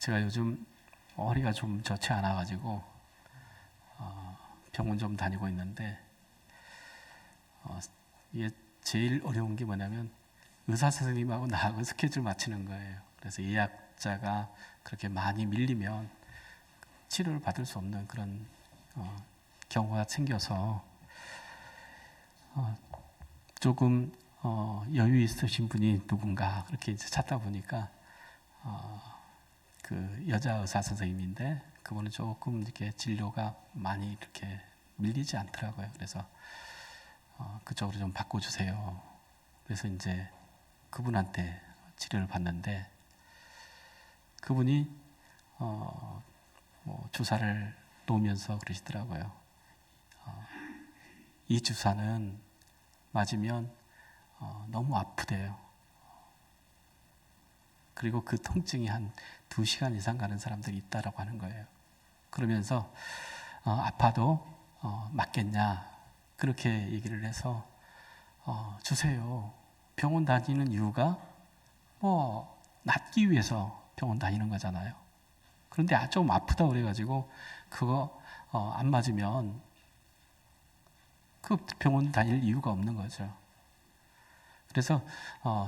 제가 요즘 허리가 좀 좋지 않아가지고 병원 좀 다니고 있는데 이게 제일 어려운 게 뭐냐면 의사 선생님하고 나하고 스케줄 맞추는 거예요. 그래서 예약자가 그렇게 많이 밀리면 치료를 받을 수 없는 그런 경우가 생겨서 조금 여유 있으신 분이 누군가 그렇게 이제 찾다 보니까 그 여자 의사 선생님인데 그분은 조금 이렇게 진료가 많이 이렇게 밀리지 않더라고요. 그래서 그쪽으로 좀 바꿔주세요. 그래서 이제 그분한테 치료를 받는데 그분이 뭐 주사를 놓으면서 그러시더라고요. 이 주사는 맞으면 너무 아프대요. 그리고 그 통증이 한 2시간 이상 가는 사람들이 있다라고 하는 거예요. 그러면서 아파도 맞겠냐 그렇게 얘기를 해서 주세요. 병원 다니는 이유가 뭐 낫기 위해서 병원 다니는 거잖아요. 그런데 좀 아프다 그래가지고 그거 안 맞으면 그 병원 다닐 이유가 없는 거죠. 그래서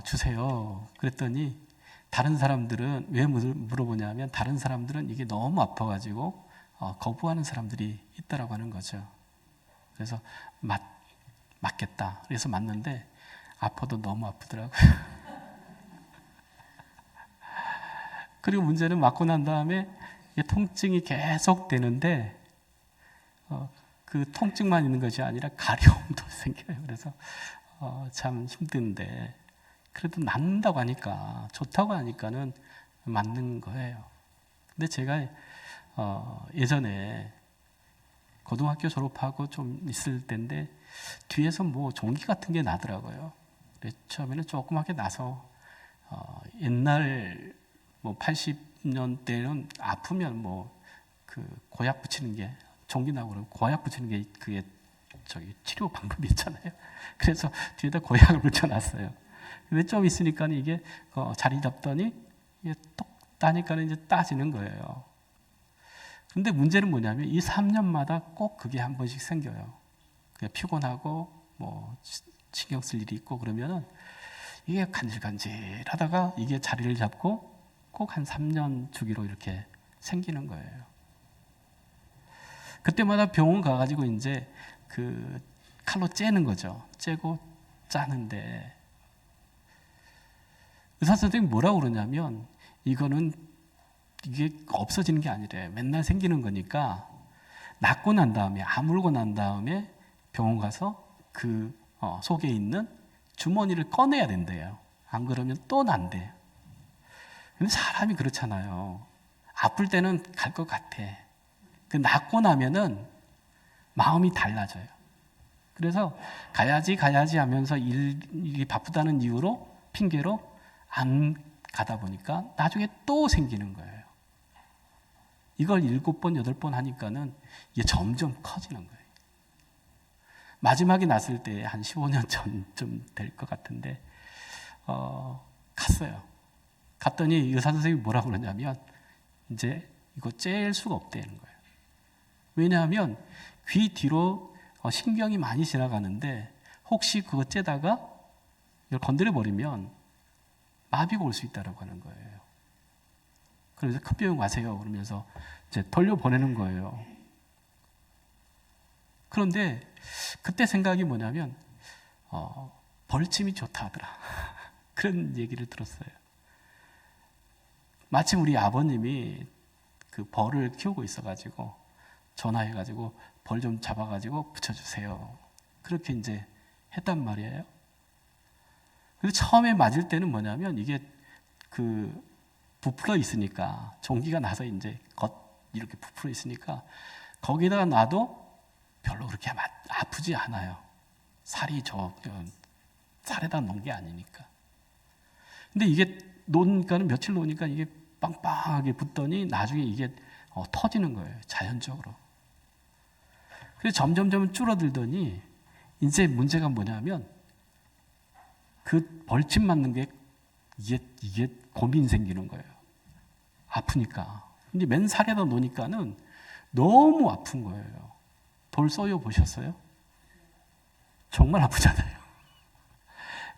주세요. 그랬더니 다른 사람들은 왜 물어보냐면 다른 사람들은 이게 너무 아파가지고 거부하는 사람들이 있다라고 하는 거죠. 그래서 맞겠다. 그래서 맞는데 아파도 너무 아프더라고요. 그리고 문제는 맞고 난 다음에 통증이 계속 되는데 그 통증만 있는 것이 아니라 가려움도 생겨요. 그래서 참 힘든데 그래도 낫는다고 하니까 좋다고 하니까는 맞는 거예요. 근데 제가 예전에 고등학교 졸업하고 좀 있을 때인데 뒤에서 뭐 종기 같은 게 나더라고요. 처음에는 조그맣게 나서 옛날 뭐 80년대는 아프면 뭐 그 고약 붙이는 게 종기 나고 그러면 고약 붙이는 게 그게 저기 치료 방법이 있잖아요. 그래서 뒤에다 고약을 붙여놨어요. 근데 좀 있으니까 이게 자리 잡더니 이게 똑 따니까 이제 따지는 거예요. 근데 문제는 뭐냐면 이 3년마다 꼭 그게 한 번씩 생겨요. 그냥 피곤하고 뭐 신경 쓸 일이 있고 그러면은 이게 간질간질하다가 이게 자리를 잡고 꼭 한 3년 주기로 이렇게 생기는 거예요. 그때마다 병원 가가지고 이제 그 칼로 째는 거죠. 째고 짜는데 의사 선생님이 뭐라고 그러냐면 이거는 이게 없어지는 게 아니래. 맨날 생기는 거니까 낫고 난 다음에 아물고 난 다음에 병원 가서 그 속에 있는 주머니를 꺼내야 된대요. 안 그러면 또 난대요. 근데 사람이 그렇잖아요. 아플 때는 갈 것 같아. 그 낫고 나면은 마음이 달라져요. 그래서 가야지 하면서 일이 바쁘다는 이유로 핑계로 안 가다 보니까 나중에 또 생기는 거예요. 이걸 7번, 8번 하니까는 이게 점점 커지는 거예요. 마지막에 났을 때 한 15년 전쯤 될 것 같은데 갔어요. 갔더니 의사 선생님이 뭐라고 그러냐면 이제 이거 째일 수가 없다는 거예요. 왜냐하면 귀 뒤로 신경이 많이 지나가는데 혹시 그거 째다가 이걸 건드려버리면 마비가 올 수 있다고 하는 거예요. 그래서 큰 병원 가세요. 그러면서 이제 돌려보내는 거예요. 그런데 그때 생각이 뭐냐면 벌침이 좋다 하더라. 그런 얘기를 들었어요. 마침 우리 아버님이 그 벌을 키우고 있어가지고 전화해가지고 벌 좀 잡아가지고 붙여주세요. 그렇게 이제 했단 말이에요. 근데 처음에 맞을 때는 뭐냐면 이게 그 부풀어 있으니까 종기가 나서 이제 이렇게 부풀어 있으니까 거기다가 놔도 별로 그렇게 아프지 않아요. 살이 살에다 놓은 게 아니니까. 근데 이게 놓으니까는 며칠 놓으니까 이게 빵빵하게 붙더니 나중에 이게 터지는 거예요. 자연적으로. 그래서 점점 줄어들더니 이제 문제가 뭐냐면 그 벌침 맞는 게 이게 고민 생기는 거예요. 아프니까. 근데 맨살에다 놓으니까는 너무 아픈 거예요. 돌 쏘여 보셨어요? 정말 아프잖아요.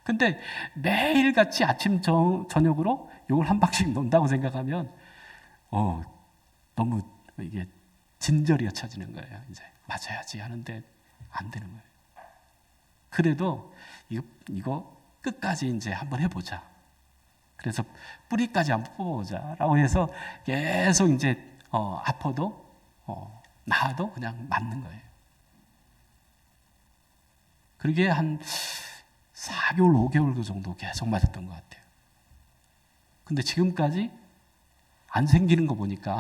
근데 매일같이 아침 저녁으로 이걸 한 방씩 놓는다고 생각하면 너무 이게 진절이 쳐지는 거예요. 이제 맞아야지 하는데 안 되는 거예요. 그래도 이거 끝까지 이제 한번 해보자. 그래서 뿌리까지 한번 뽑아보자라고 해서 계속 이제 아파도 나아도 그냥 맞는 거예요. 그러게 한 4개월, 5개월 정도 계속 맞았던 것 같아요. 근데 지금까지 안 생기는 거 보니까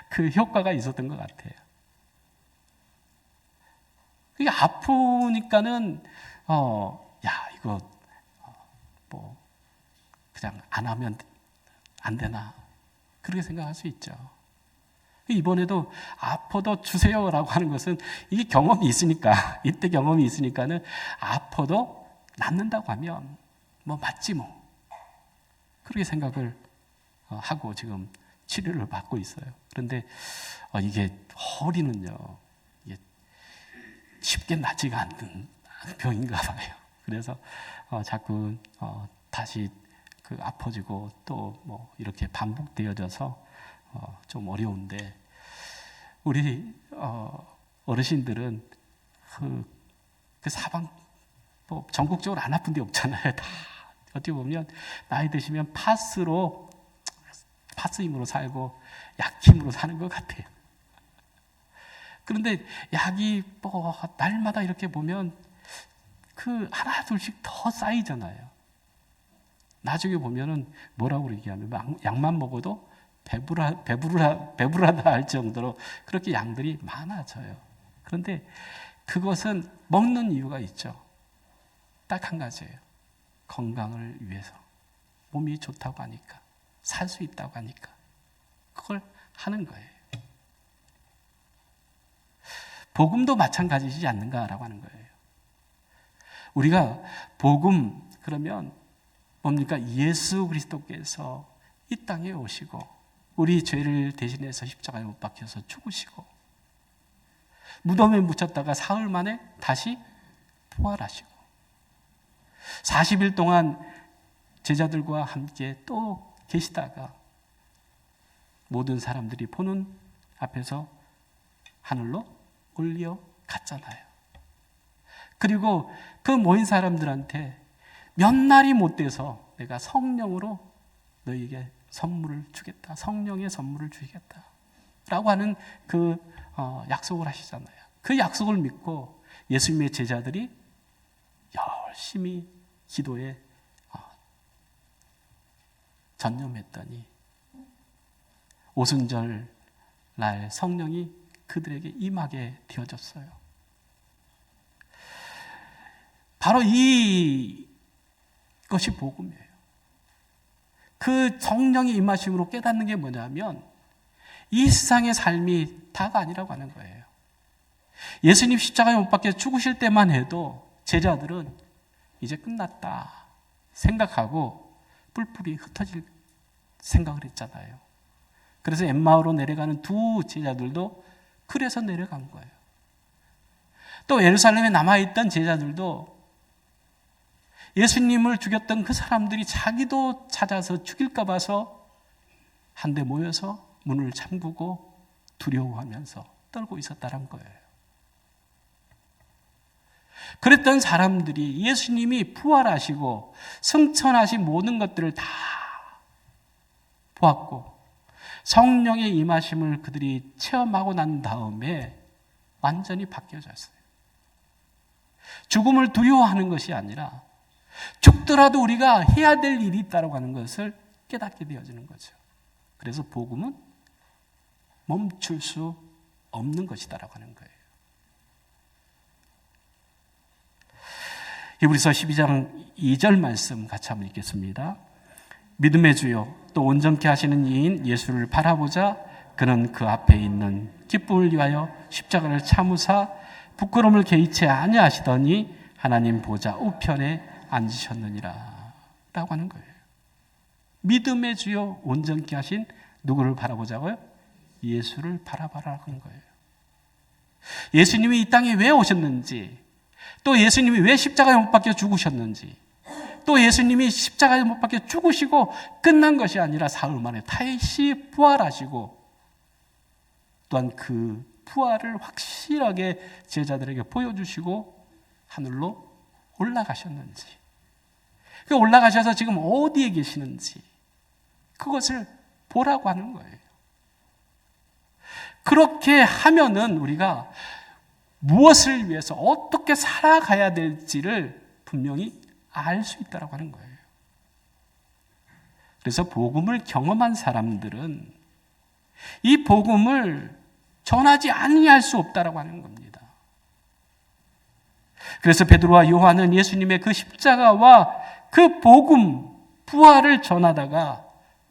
그 효과가 있었던 것 같아요. 그게 아프니까는 이거 뭐 그냥 안 하면 안 되나 그렇게 생각할 수 있죠. 이번에도 아파도 주세요라고 하는 것은 이게 경험이 있으니까 이때 경험이 있으니까는 아파도 낫는다고 하면 뭐 맞지 뭐 그렇게 생각을 하고 지금 치료를 받고 있어요. 그런데 이게 허리는요 이게 쉽게 낫지가 않는 병인가 봐요. 그래서 자꾸 다시 그 아파지고 또 뭐 이렇게 반복되어져서 좀 어려운데 우리 어르신들은 그 사방 뭐 전국적으로 안 아픈 데 없잖아요. 다 어떻게 보면 나이 드시면 파스 힘으로 살고 약 힘으로 사는 것 같아요. 그런데 약이 뭐 날마다 이렇게 보면 그 하나 둘씩 더 쌓이잖아요. 나중에 보면은 뭐라고 얘기하면 약만 먹어도 배부르다 할 정도로 그렇게 양들이 많아져요. 그런데 그것은 먹는 이유가 있죠. 딱 한 가지예요. 건강을 위해서. 몸이 좋다고 하니까. 살 수 있다고 하니까. 그걸 하는 거예요. 복음도 마찬가지지 않는가라고 하는 거예요. 우리가 복음 그러면 뭡니까? 예수 그리스도께서 이 땅에 오시고 우리 죄를 대신해서 십자가에 못 박혀서 죽으시고 무덤에 묻혔다가 사흘 만에 다시 부활하시고 40일 동안 제자들과 함께 또 계시다가 모든 사람들이 보는 앞에서 하늘로 올려갔잖아요. 그리고 그 모인 사람들한테 몇 날이 못 돼서 내가 성령으로 너희에게 선물을 주겠다. 성령의 선물을 주겠다. 라고 하는 그 약속을 하시잖아요. 그 약속을 믿고 예수님의 제자들이 열심히 기도에 전념했더니 오순절 날 성령이 그들에게 임하게 되어졌어요. 바로 이것이 복음이에요. 그 성령의 임하심으로 깨닫는 게 뭐냐면 이 세상의 삶이 다가 아니라고 하는 거예요. 예수님 십자가에 못 박혀 죽으실 때만 해도 제자들은 이제 끝났다 생각하고 뿔뿔이 흩어질 생각을 했잖아요. 그래서 엠마오로 내려가는 두 제자들도 그래서 내려간 거예요. 또 예루살렘에 남아있던 제자들도 예수님을 죽였던 그 사람들이 자기도 찾아서 죽일까 봐서 한데 모여서 문을 잠그고 두려워하면서 떨고 있었다는 거예요. 그랬던 사람들이 예수님이 부활하시고 승천하신 모든 것들을 다 보았고 성령의 임하심을 그들이 체험하고 난 다음에 완전히 바뀌어졌어요. 죽음을 두려워하는 것이 아니라 죽더라도 우리가 해야 될 일이 있다고 하는 것을 깨닫게 되어지는 거죠. 그래서 복음은 멈출 수 없는 것이다라고 하는 거예요. 히브리서 12장 2절 말씀 같이 한번 읽겠습니다. 믿음의 주요 또 온전케 하시는 이인 예수를 바라보자. 그는 그 앞에 있는 기쁨을 위하여 십자가를 참으사 부끄러움을 개의치 아니하시더니 하나님 보좌 우편에 앉으셨느니라 라고 하는 거예요. 믿음의 주요 온전케 하신 누구를 바라보자고요? 예수를 바라보라는 거예요. 예수님이 이 땅에 왜 오셨는지, 또 예수님이 왜 십자가에 못 박혀 죽으셨는지, 또 예수님이 십자가에 못 박혀 죽으시고 끝난 것이 아니라 사흘 만에 다시 부활하시고, 또한 그 부활을 확실하게 제자들에게 보여주시고 하늘로 올라가셨는지, 그 올라가셔서 지금 어디에 계시는지 그것을 보라고 하는 거예요. 그렇게 하면은 우리가 무엇을 위해서 어떻게 살아가야 될지를 분명히 알 수 있다고 하는 거예요. 그래서 복음을 경험한 사람들은 이 복음을 전하지 아니할 수 없다라고 하는 겁니다. 그래서 베드로와 요한은 예수님의 그 십자가와 그 복음, 부활을 전하다가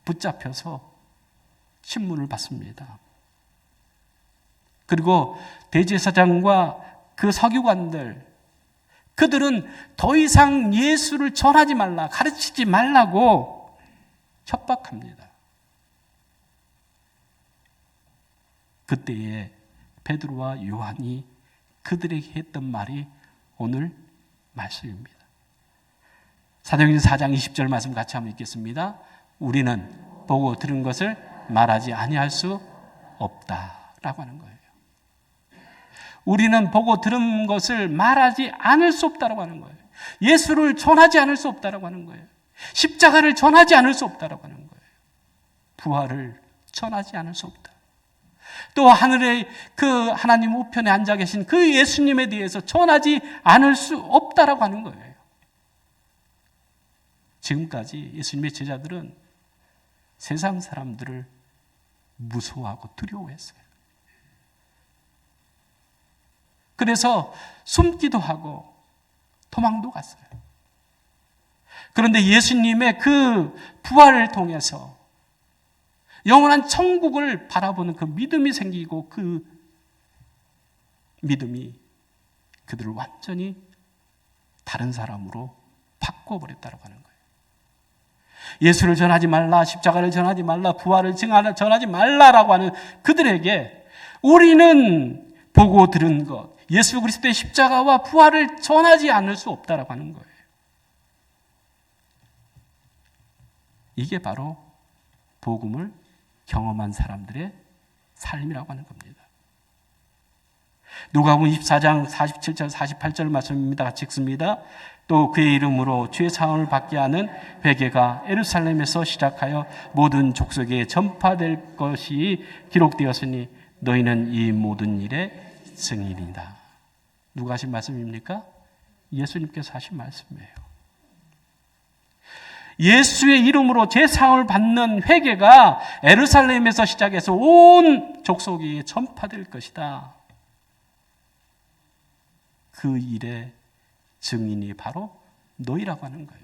붙잡혀서 신문을 받습니다. 그리고 대제사장과 그 서기관들, 그들은 더 이상 예수를 전하지 말라, 가르치지 말라고 협박합니다. 그때에 베드로와 요한이 그들에게 했던 말이 오늘 말씀입니다. 사도행전 4장 20절 말씀 같이 한번 읽겠습니다. 우리는 보고 들은 것을 말하지 아니할 수 없다라고 하는 거예요. 우리는 보고 들은 것을 말하지 않을 수 없다라고 하는 거예요. 예수를 전하지 않을 수 없다라고 하는 거예요. 십자가를 전하지 않을 수 없다라고 하는 거예요. 부활을 전하지 않을 수 없다. 또 하늘의 그 하나님 우편에 앉아 계신 그 예수님에 대해서 전하지 않을 수 없다라고 하는 거예요. 지금까지 예수님의 제자들은 세상 사람들을 무서워하고 두려워했어요. 그래서 숨기도 하고 도망도 갔어요. 그런데 예수님의 그 부활을 통해서 영원한 천국을 바라보는 그 믿음이 생기고, 그 믿음이 그들을 완전히 다른 사람으로 바꿔버렸다고 하는 거예요. 예수를 전하지 말라, 십자가를 전하지 말라, 부활을 전하지 말라라고 하는 그들에게 우리는 보고 들은 것, 예수 그리스도의 십자가와 부활을 전하지 않을 수 없다라고 하는 거예요. 이게 바로 복음을 경험한 사람들의 삶이라고 하는 겁니다. 누가복음 24장 47절 48절 말씀입니다. 같이 읽습니다. 또 그의 이름으로 죄 사함을 받게 하는 회개가 예루살렘에서 시작하여 모든 족속에 전파될 것이 기록되었으니 너희는 이 모든 일의 증인이다. 누가 하신 말씀입니까? 예수님께서 하신 말씀이에요. 예수의 이름으로 제사함을 받는 회개가 예루살렘에서 시작해서 온 족속에 전파될 것이다. 그 일의 증인이 바로 너희라고 하는 거예요.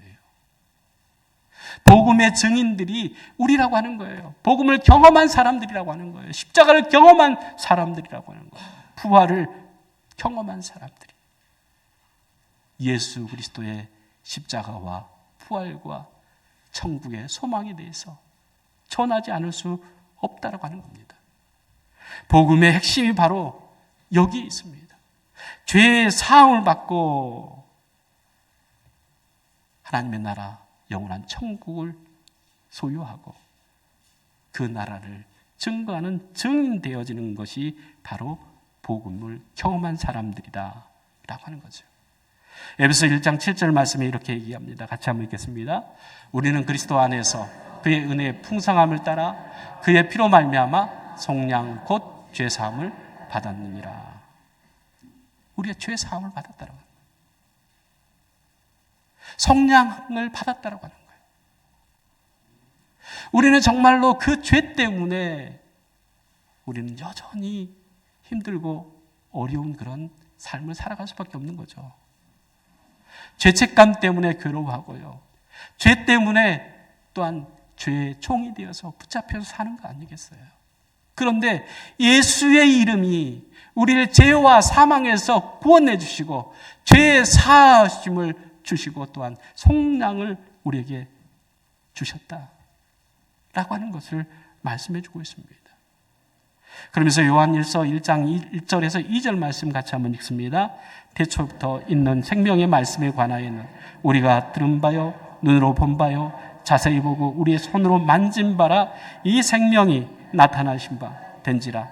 복음의 증인들이 우리라고 하는 거예요. 복음을 경험한 사람들이라고 하는 거예요. 십자가를 경험한 사람들이라고 하는 거예요. 부활을 경험한 사람들이 예수 그리스도의 십자가와 부활과 천국의 소망에 대해서 전하지 않을 수 없다라고 하는 겁니다. 복음의 핵심이 바로 여기 있습니다. 죄의 사함을 받고 하나님의 나라, 영원한 천국을 소유하고 그 나라를 증거하는 증인 되어지는 것이 바로 복음을 경험한 사람들이다 라고 하는 거죠. 에베소 1장 7절 말씀에 이렇게 얘기합니다. 같이 한번 읽겠습니다. 우리는 그리스도 안에서 그의 은혜의 풍성함을 따라 그의 피로 말미암아 속량 곧 죄사함을 받았느니라. 우리가 죄사함을 받았다라고 합니다. 속량을 받았다라고 하는 거예요. 우리는 정말로 그 죄 때문에 우리는 여전히 힘들고 어려운 그런 삶을 살아갈 수밖에 없는 거죠. 죄책감 때문에 괴로워하고요. 죄 때문에 또한 죄의 종이 되어서 붙잡혀서 사는 거 아니겠어요? 그런데 예수의 이름이 우리를 죄와 사망에서 구원해 주시고 죄의 사하심을 주시고 또한 속량을 우리에게 주셨다라고 하는 것을 말씀해 주고 있습니다. 그러면서 요한일서 1장 1절에서 2절 말씀 같이 한번 읽습니다. 태초부터 있는 생명의 말씀에 관하여는 우리가 들은 바요 눈으로 본 바요 자세히 보고 우리의 손으로 만진 바라 이 생명이 나타나신 바 된지라.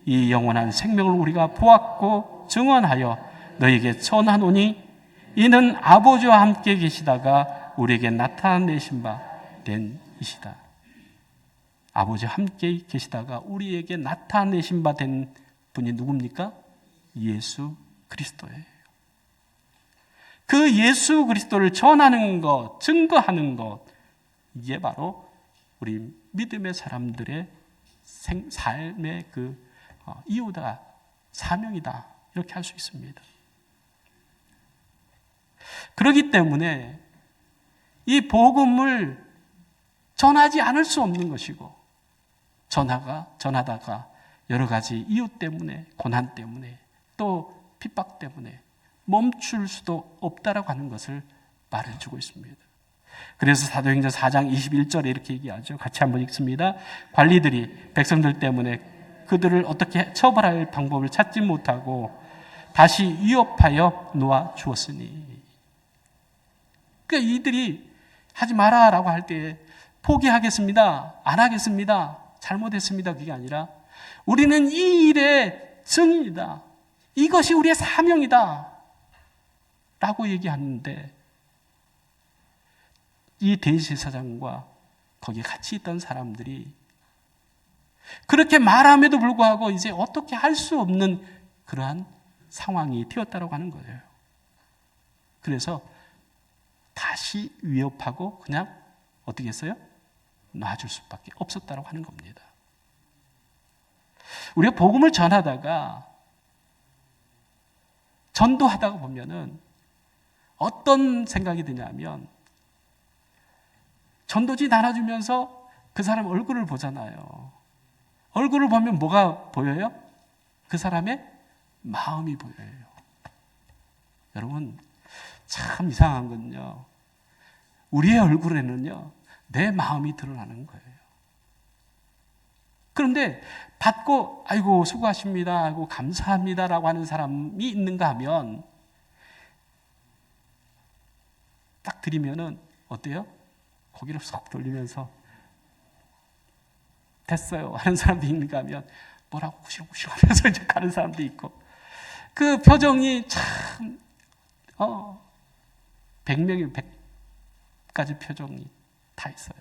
이 영원한 생명을 우리가 보았고 증언하여 너에게 전하노니 이는 아버지와 함께 계시다가 우리에게 나타내신 바 된 이시다. 아버지와 함께 계시다가 우리에게 나타내신 바 된 분이 누굽니까? 예수 그리스도예요. 그 예수 그리스도를 전하는 것, 증거하는 것, 이게 바로 우리 믿음의 사람들의 삶의 이유다, 사명이다, 이렇게 할 수 있습니다. 그렇기 때문에 이 복음을 전하지 않을 수 없는 것이고, 전하다가 여러 가지 이유 때문에, 고난 때문에, 또 핍박 때문에 멈출 수도 없다라고 하는 것을 말해주고 있습니다. 그래서 사도행전 4장 21절에 이렇게 얘기하죠. 같이 한번 읽습니다. 관리들이 백성들 때문에 그들을 어떻게 처벌할 방법을 찾지 못하고 다시 위협하여 놓아 주었으니. 그러니까 이들이 하지 마라라고 할 때 포기하겠습니다, 안 하겠습니다, 잘못했습니다, 그게 아니라 우리는 이 일의 증인이다, 이것이 우리의 사명이다 라고 얘기하는데, 이 대제사장과 거기에 같이 있던 사람들이 그렇게 말함에도 불구하고 이제 어떻게 할 수 없는 그러한 상황이 되었다고 하는 거예요. 그래서 다시 위협하고 그냥 어떻게 했어요? 놔줄 수밖에 없었다고 하는 겁니다. 우리가 복음을 전하다가 전도하다가 보면은 어떤 생각이 드냐면, 전도지 나눠주면서 그 사람 얼굴을 보잖아요. 얼굴을 보면 뭐가 보여요? 그 사람의 마음이 보여요. 여러분, 참 이상한 건요, 우리의 얼굴에는요 내 마음이 드러나는 거예요. 그런데 받고 아이고 수고하십니다 하고 감사합니다라고 하는 사람이 있는가 하면, 딱 드리면은 어때요? 고개를 쏙 돌리면서 됐어요 하는 사람도 있는가 하면 뭐라고 구시렁구시렁 하면서 이제 가는 사람도 있고, 그 표정이 참 100명이 100가지 표정이 다 있어요.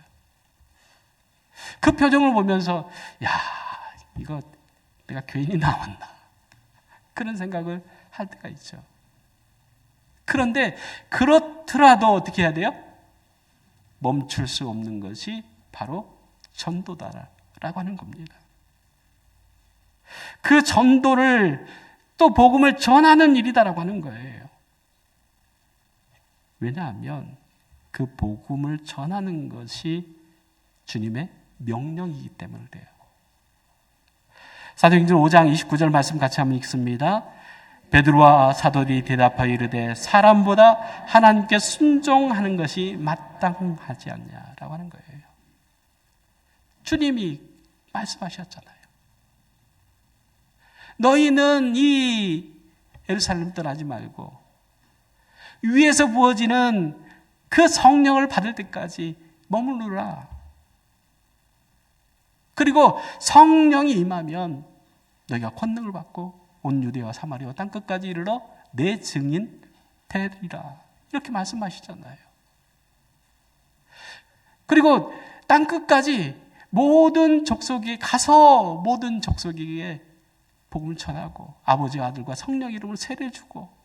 그 표정을 보면서 야, 이거 내가 괜히 나왔나, 그런 생각을 할 때가 있죠. 그런데 그렇더라도 어떻게 해야 돼요? 멈출 수 없는 것이 바로 전도다라고 하는 겁니다. 그 전도를 또 복음을 전하는 일이다라고 하는 거예요. 왜냐하면 그 복음을 전하는 것이 주님의 명령이기 때문에 그래요. 사도행전 5장 29절 말씀 같이 한번 읽습니다. 베드로와 사도들이 대답하여 이르되 사람보다 하나님께 순종하는 것이 마땅하지 않냐라고 하는 거예요. 주님이 말씀하셨잖아요. 너희는 이 예루살렘 떠나지 말고 위에서 부어지는 그 성령을 받을 때까지 머무르라. 그리고 성령이 임하면 너희가 권능을 받고 온 유대와 사마리아 땅 끝까지 이르러 내 증인 되리라. 이렇게 말씀하시잖아요. 그리고 땅 끝까지 모든 족속에 가서 모든 족속에게 복음을 전하고 아버지와 아들과 성령 이름을 세례주고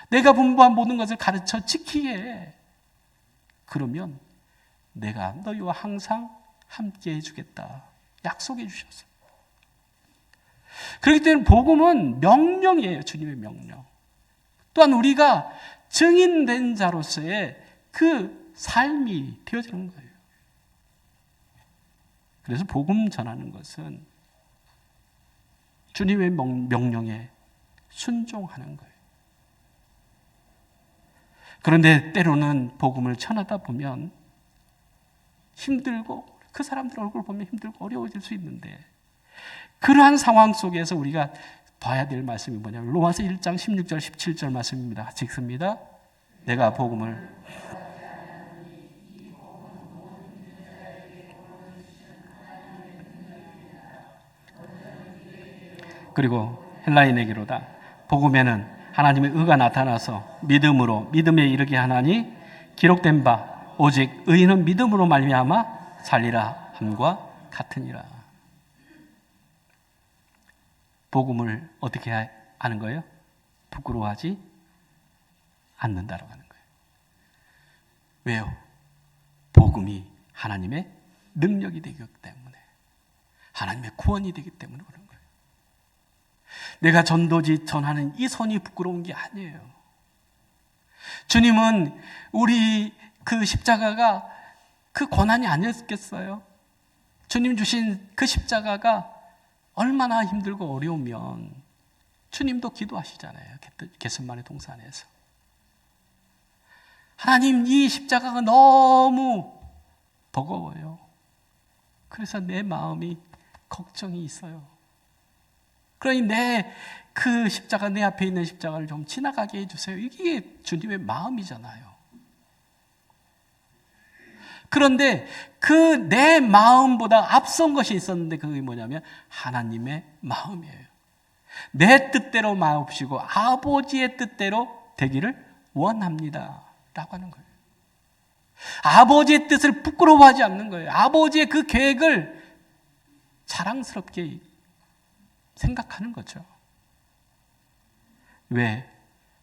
내가 분부한 모든 것을 가르쳐 지키게 해. 그러면 내가 너희와 항상 함께 해주겠다 약속해 주셨어요. 그렇기 때문에 복음은 명령이에요. 주님의 명령. 또한 우리가 증인된 자로서의 그 삶이 되어지는 거예요. 그래서 복음 전하는 것은 주님의 명령에 순종하는 거예요. 그런데 때로는 복음을 전하다 보면 힘들고 그 사람들 얼굴 보면 힘들고 어려워질 수 있는데, 그러한 상황 속에서 우리가 봐야 될 말씀이 뭐냐면 로마서 1장 16절 17절 말씀입니다. 같이 읽습니다. 내가 복음을 그리고 헬라인에게로다. 복음에는 하나님의 의가 나타나서 믿음으로 믿음에 이르게 하나니 기록된 바 오직 의인은 믿음으로 말미암아 살리라 함과 같으니라. 복음을 어떻게 하는 거예요? 부끄러워하지 않는다라고 하는 거예요. 왜요? 복음이 하나님의 능력이 되기 때문에, 하나님의 구원이 되기 때문에 그런 거예요. 내가 전도지 전하는 이 손이 부끄러운 게 아니에요. 주님은 우리 그 십자가가 그 고난이 아니었겠어요? 주님 주신 그 십자가가 얼마나 힘들고 어려우면 주님도 기도하시잖아요. 겟세마네 동산에서. 하나님, 이 십자가가 너무 버거워요. 그래서 내 마음이 걱정이 있어요. 그러니 그 십자가, 내 앞에 있는 십자가를 좀 지나가게 해주세요. 이게 주님의 마음이잖아요. 그런데 그 내 마음보다 앞선 것이 있었는데 그게 뭐냐면 하나님의 마음이에요. 내 뜻대로 마옵시고 아버지의 뜻대로 되기를 원합니다 라고 하는 거예요. 아버지의 뜻을 부끄러워하지 않는 거예요. 아버지의 그 계획을 자랑스럽게 생각하는 거죠. 왜?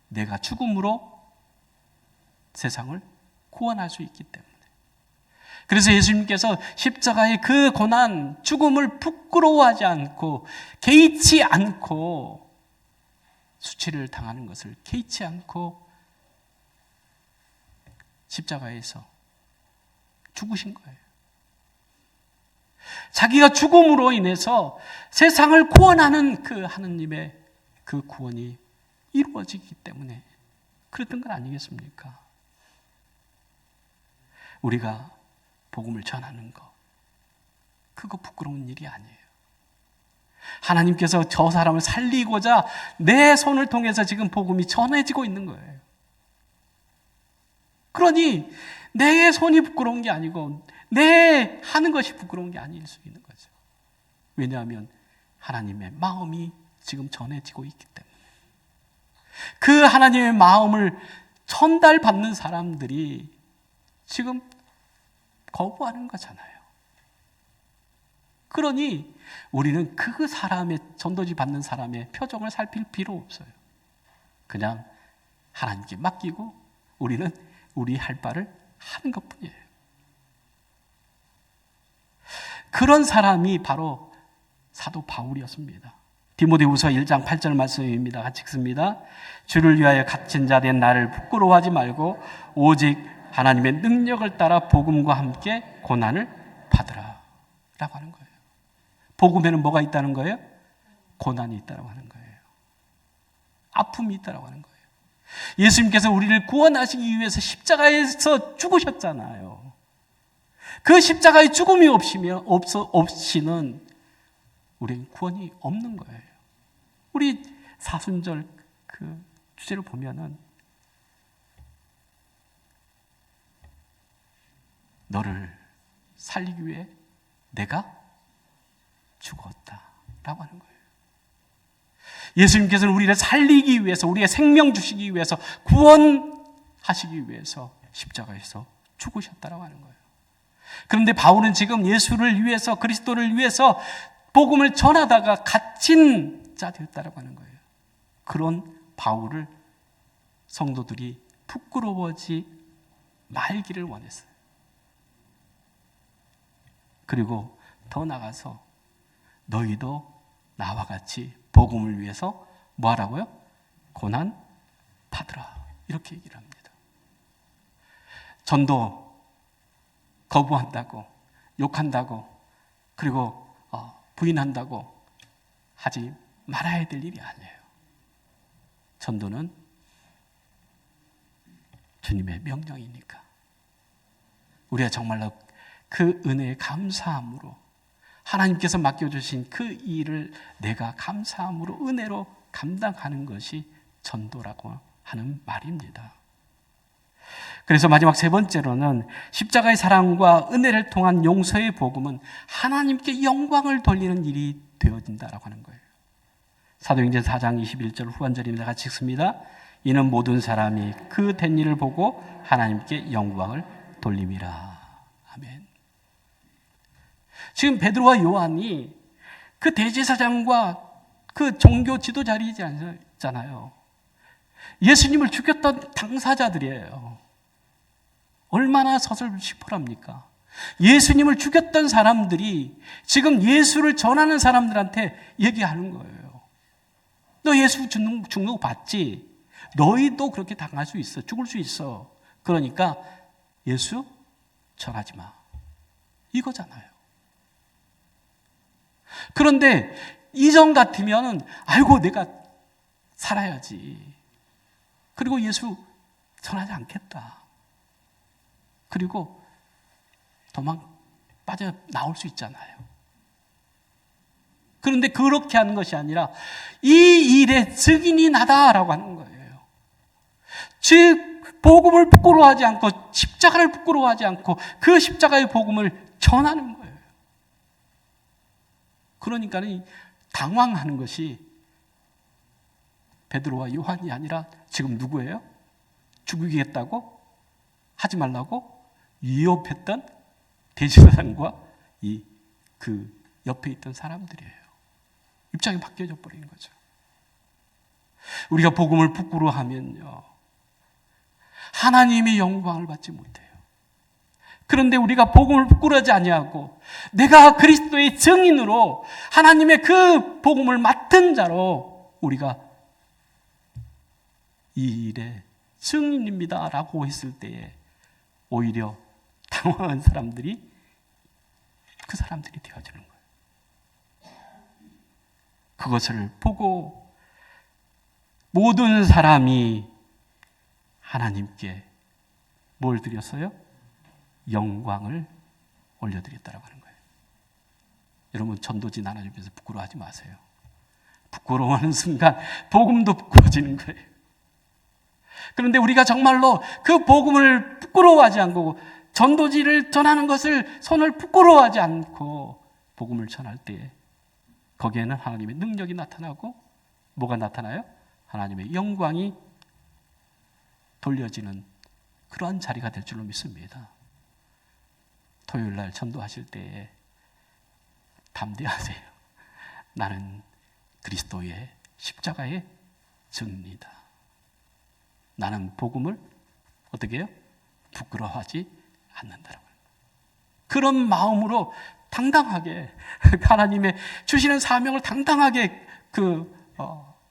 내가 죽음으로 세상을 구원할 수 있기 때문에. 그래서 예수님께서 십자가의 그 고난, 죽음을 부끄러워하지 않고 개의치 않고, 수치를 당하는 것을 개의치 않고 십자가에서 죽으신 거예요. 자기가 죽음으로 인해서 세상을 구원하는 그 하느님의 그 구원이 이루어지기 때문에 그랬던 건 아니겠습니까? 우리가 복음을 전하는 거, 그거 부끄러운 일이 아니에요. 하나님께서 저 사람을 살리고자 내 손을 통해서 지금 복음이 전해지고 있는 거예요. 그러니 내 손이 부끄러운 게 아니고 내 하는 것이 부끄러운 게 아닐 수 있는 거죠. 왜냐하면 하나님의 마음이 지금 전해지고 있기 때문에. 그 하나님의 마음을 전달받는 사람들이 지금 거부하는 거잖아요. 그러니 우리는 그 사람의, 전도지 받는 사람의 표정을 살필 필요 없어요. 그냥 하나님께 맡기고 우리는 우리 할 바를 하는 것뿐이에요. 그런 사람이 바로 사도 바울이었습니다. 디모데후서 1장 8절 말씀입니다. 같이 읽습니다. 주를 위하여 갇힌 자 된 나를 부끄러워하지 말고 오직 하나님의 능력을 따라 복음과 함께 고난을 받으라 라고 하는 거예요. 복음에는 뭐가 있다는 거예요? 고난이 있다고 하는 거예요. 아픔이 있다고 하는 거예요. 예수님께서 우리를 구원하시기 위해서 십자가에서 죽으셨잖아요. 그 십자가의 죽음이 없이는 우리는 구원이 없는 거예요. 우리 사순절 그 주제를 보면은 너를 살리기 위해 내가 죽었다라고 하는 거예요. 예수님께서는 우리를 살리기 위해서, 우리의 생명 주시기 위해서, 구원하시기 위해서 십자가에서 죽으셨다라고 하는 거예요. 그런데 바울은 지금 예수를 위해서, 그리스도를 위해서 복음을 전하다가 갇힌 자 되었다라고 하는 거예요. 그런 바울을 성도들이 부끄러워하지 말기를 원했어요. 그리고 더 나아가서 너희도 나와 같이 복음을 위해서 뭐 하라고요? 고난 받으라. 이렇게 얘기를 합니다. 전도 거부한다고, 욕한다고, 그리고 부인한다고 하지 말아야 될 일이 아니에요. 전도는 주님의 명령이니까. 우리가 정말로 그 은혜에 감사함으로 하나님께서 맡겨주신 그 일을 내가 감사함으로 은혜로 감당하는 것이 전도라고 하는 말입니다. 그래서 마지막 세 번째로는 십자가의 사랑과 은혜를 통한 용서의 복음은 하나님께 영광을 돌리는 일이 되어진다라고 하는 거예요. 사도행전 4장 21절 후반절입니다. 같이 읽습니다. 이는 모든 사람이 그 된 일을 보고 하나님께 영광을 돌림이라. 아멘. 지금 베드로와 요한이 그 대제사장과 그 종교 지도자이지 않잖아요. 예수님을 죽였던 당사자들이에요. 얼마나 서슬시퍼랍니까? 예수님을 죽였던 사람들이 지금 예수를 전하는 사람들한테 얘기하는 거예요. 너 예수 죽는 거 봤지? 너희도 그렇게 당할 수 있어. 죽을 수 있어. 그러니까 예수 전하지 마. 이거잖아요. 그런데 이전 같으면 아이고 내가 살아야지. 그리고 예수 전하지 않겠다. 그리고 빠져 나올 수 있잖아요. 그런데 그렇게 하는 것이 아니라 이 일의 증인이 나다라고 하는 거예요. 즉 복음을 부끄러워하지 않고 십자가를 부끄러워하지 않고 그 십자가의 복음을 전하는 거예요. 그러니까는 당황하는 것이 베드로와 요한이 아니라 지금 누구예요? 죽이겠다고? 하지 말라고? 위협했던 대제사장과 그 옆에 있던 사람들이에요. 입장이 바뀌어져 버린 거죠. 우리가 복음을 부끄러워하면요, 하나님이 영광을 받지 못해요. 그런데 우리가 복음을 부끄러워하지 아니하고 내가 그리스도의 증인으로 하나님의 그 복음을 맡은 자로 우리가 이 일의 증인입니다 라고 했을 때에 오히려 당황한 사람들이 그 사람들이 되어지는 거예요. 그것을 보고 모든 사람이 하나님께 뭘 드렸어요? 영광을 올려드렸다고 하는 거예요. 여러분 전도지 나눠주면서 부끄러워하지 마세요. 부끄러워하는 순간 복음도 부끄러워지는 거예요. 그런데 우리가 정말로 그 복음을 부끄러워하지 않고 전도지를 전하는 것을 손을 부끄러워하지 않고 복음을 전할 때 거기에는 하나님의 능력이 나타나고 뭐가 나타나요? 하나님의 영광이 돌려지는 그러한 자리가 될 줄로 믿습니다. 토요일 날 전도하실 때에 담대하세요. 나는 그리스도의 십자가의 증인이다. 나는 복음을 어떻게 해요? 부끄러워하지 않는다라고. 그런 마음으로 당당하게 하나님의 주시는 사명을 당당하게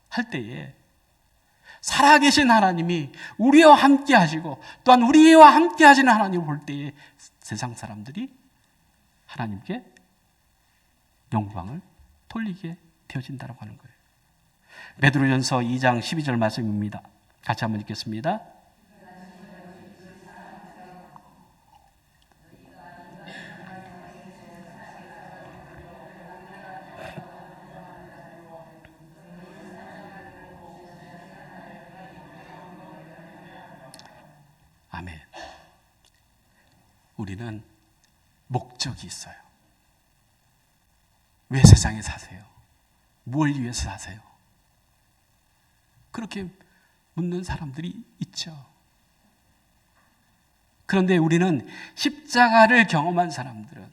할 때에 살아계신 하나님이 우리와 함께 하시고 또한 우리와 함께 하시는 하나님을 볼 때에 세상 사람들이 하나님께 영광을 돌리게 되어진다고 하는 거예요. 베드로전서 2장 12절 말씀입니다. 같이 한번 읽겠습니다. 아멘. 우리는 목적이 있어요. 왜 세상에 사세요? 뭘 위해서 사세요? 그렇게 묻는 사람들이 있죠. 그런데 우리는 십자가를 경험한 사람들은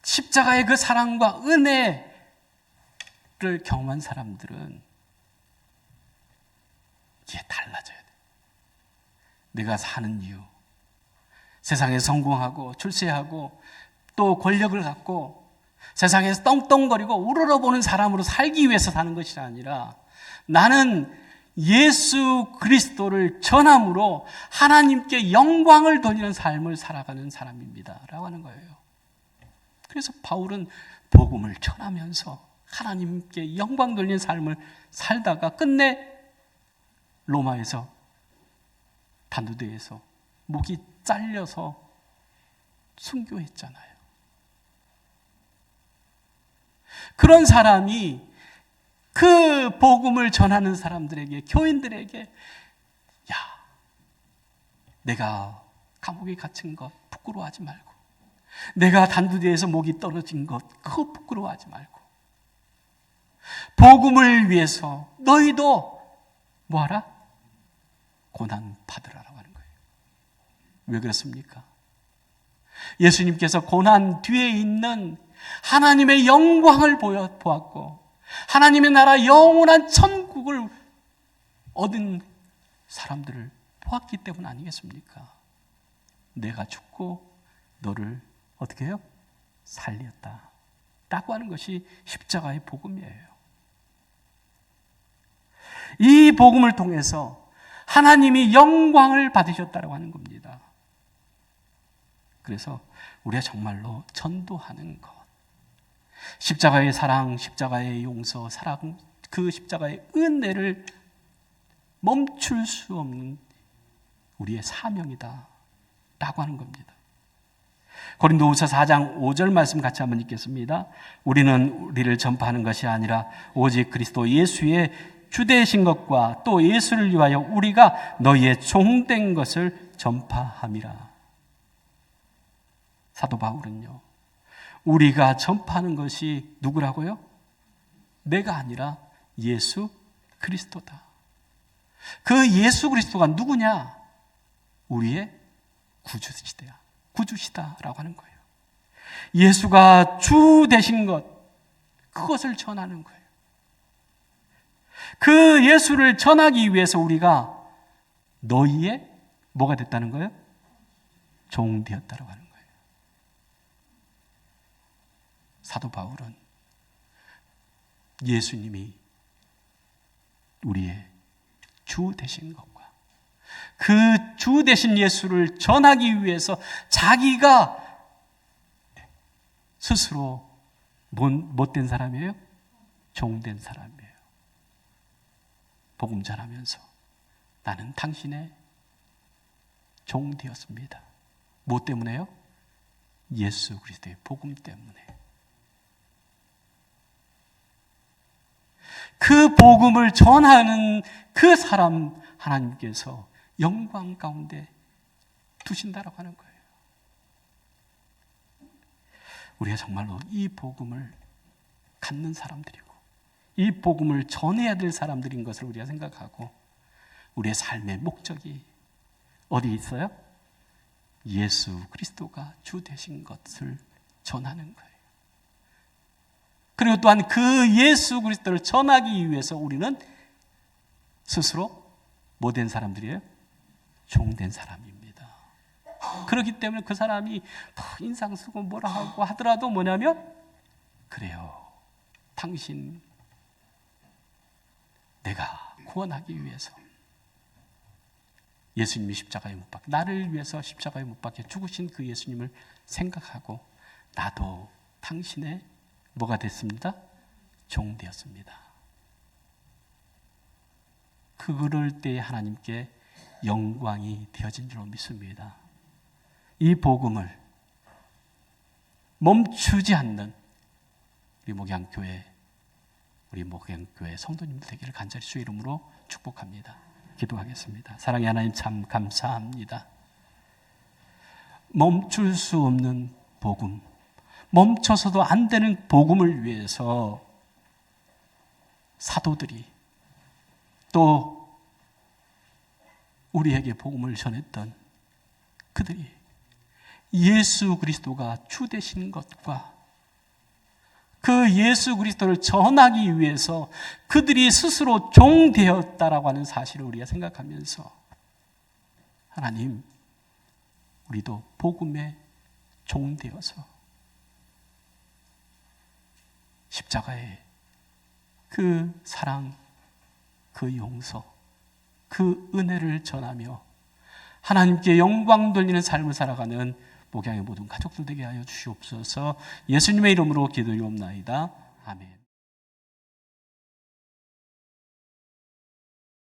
십자가의 그 사랑과 은혜를 경험한 사람들은 이게 달라져야 돼. 내가 사는 이유, 세상에 성공하고 출세하고 또 권력을 갖고 세상에서 떵떵거리고 우러러보는 사람으로 살기 위해서 사는 것이 아니라 나는 예수 그리스도를 전함으로 하나님께 영광을 돌리는 삶을 살아가는 사람입니다 라고 하는 거예요. 그래서 바울은 복음을 전하면서 하나님께 영광 돌리는 삶을 살다가 끝내 로마에서 단두대에서 목이 잘려서 순교했잖아요. 그런 사람이 그 복음을 전하는 사람들에게, 교인들에게, 야, 내가 감옥에 갇힌 것 부끄러워하지 말고, 내가 단두대에서 목이 떨어진 것 그거 부끄러워하지 말고, 복음을 위해서 너희도 뭐하라? 고난 받으라라고 하는 거예요. 왜 그렇습니까? 예수님께서 고난 뒤에 있는 하나님의 영광을 보았고 하나님의 나라 영원한 천국을 얻은 사람들을 보았기 때문 아니겠습니까? 내가 죽고 너를 어떻게 해요? 살렸다 라고 하는 것이 십자가의 복음이에요. 이 복음을 통해서 하나님이 영광을 받으셨다고 하는 겁니다. 그래서 우리가 정말로 전도하는 것, 십자가의 사랑, 십자가의 용서, 사랑, 그 십자가의 은혜를 멈출 수 없는 우리의 사명이다 라고 하는 겁니다. 고린도후서 4장 5절 말씀 같이 한번 읽겠습니다. 우리는 우리를 전파하는 것이 아니라 오직 그리스도 예수의 주되신 것과 또 예수를 위하여 우리가 너희의 종된 것을 전파함이라. 사도 바울은요, 우리가 전파하는 것이 누구라고요? 내가 아니라 예수 그리스도다. 그 예수 그리스도가 누구냐? 우리의 구주시다라고 하는 거예요. 예수가 주 되신 것, 그것을 전하는 거예요. 그 예수를 전하기 위해서 우리가 너희의 뭐가 됐다는 거예요? 종 되었다라고 하는 거예요. 사도 바울은 예수님이 우리의 주 되신 것과 그 주 되신 예수를 전하기 위해서 자기가 스스로 못된 사람이에요? 종된 사람이에요. 복음 전하면서 나는 당신의 종 되었습니다. 뭐 때문에요? 예수 그리스도의 복음 때문에. 그 복음을 전하는 그 사람 하나님께서 영광 가운데 두신다라고 하는 거예요. 우리가 정말로 이 복음을 갖는 사람들이고 이 복음을 전해야 될 사람들인 것을 우리가 생각하고 우리의 삶의 목적이 어디 있어요? 예수 그리스도가 주 되신 것을 전하는 거예요. 그리고 또한 그 예수 그리스도를 전하기 위해서 우리는 스스로 뭐 된 사람들이에요? 종된 사람입니다. 그렇기 때문에 그 사람이 인상 쓰고 뭐라 하고 하더라도 뭐냐면, 그래요, 당신 내가 구원하기 위해서 예수님이 십자가에 못 박혀, 나를 위해서 십자가에 못 박혀 죽으신 그 예수님을 생각하고 나도 당신의 뭐가 됐습니다? 종 되었습니다. 그럴 때에 하나님께 영광이 되어진 줄로 믿습니다. 이 복음을 멈추지 않는 우리 목양교회 성도님들 되기를 간절히 주의 이름으로 축복합니다. 기도하겠습니다. 사랑의 하나님, 참 감사합니다. 멈출 수 없는 복음, 멈춰서도 안 되는 복음을 위해서 사도들이 또 우리에게 복음을 전했던 그들이 예수 그리스도가 주 되신 것과 그 예수 그리스도를 전하기 위해서 그들이 스스로 종 되었다라고 하는 사실을 우리가 생각하면서, 하나님, 우리도 복음의 종 되어서 십자가의 그 사랑, 그 용서, 그 은혜를 전하며 하나님께 영광 돌리는 삶을 살아가는 목양의 모든 가족들 되게 하여 주시옵소서. 예수님의 이름으로 기도하옵나이다. 아멘.